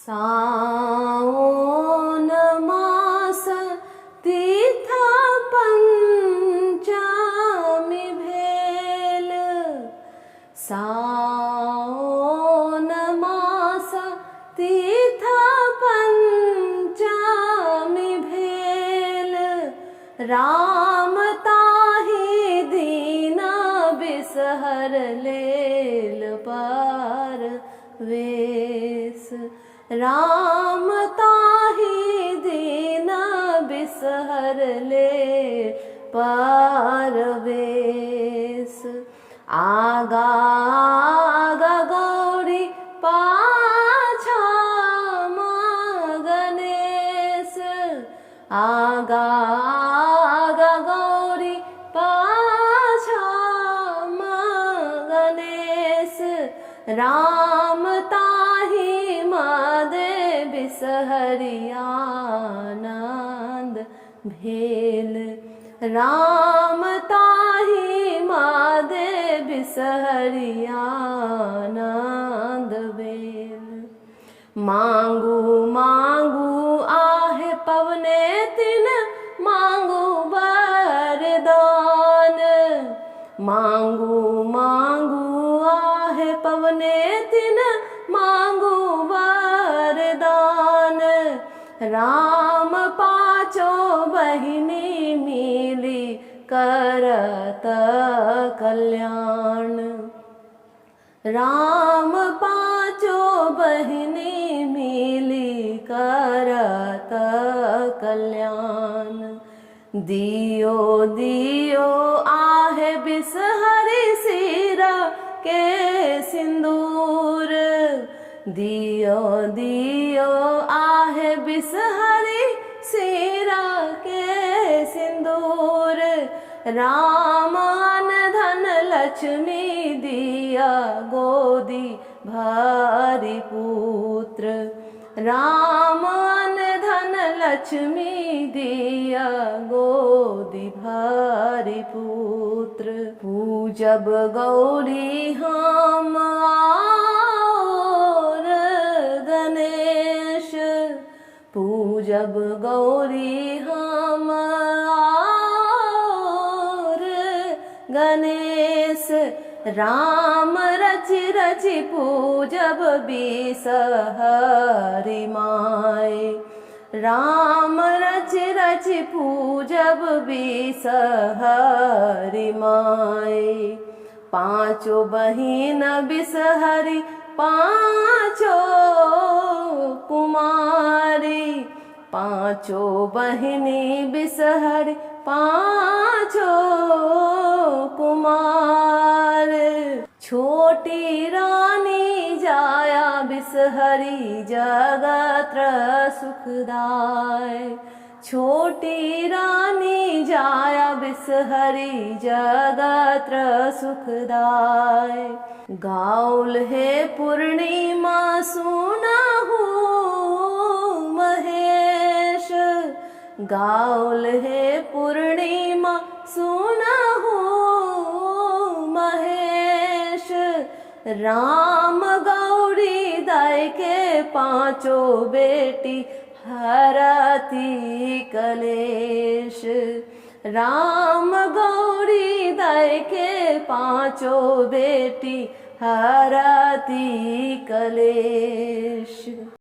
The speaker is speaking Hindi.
साओन मास तीर्थ पंचमी भेल। साओन मास तीर्थ पंचमी भेल। राम ताहि दीन बिसहर लेल पर वेश। राम ताहि दीन बिसहर ले परवेश। आगा आगा गौरी पाछा गणेश। आगा आगा गौरी पाछा गणेश। राम ताहि मादे बिसहरि आनंद भेल। राम ताहि मादे बिसहरि आनंद भेल। मांगू मांगू आहे पवने तिन मांगू वरदान। मांगू मांगू आहे पवने तिन मांगू वरदान। राम पाँचो बहिनी मिली करत कल्याण। राम पाँचो बहिनी मिली करत कल्याण। दियो दियो आहे बिसहरि सिरा के सिंदूर। दियो दियो आहे बिसहरि सिरा के सिंदूर। राम अन धन लक्ष्मी दिया गोदी भरी पुत्र। राम अन धन लक्ष्मी दिया गोदी भरी पुत्र। पूजब गौरी हम और गणेश। पूजब गौरी हम और गणेश। राम रचि रचि पूजब बिसहरि माय। राम रचि रचि पूजब बिसहरि माय। पाँचो बहिन बिसहरि पाँचो कुमारी। पाँचो बहिनी बिसहरि पाँचो कुमार। छोटी रानी जाया बिसहरि जगत्र सुखदाय। छोटी रानी जाया बिसहरि जगत्र सुखदाय। गाउल है पूर्णिमा सुनहु महेश। गाउल है पूर्णिमा सुनहु महेश। राम गौरी दाय के पाँचो बेटी हरती कलेश। राम गौरी दाय के पाँचो बेटी हरती कलेश।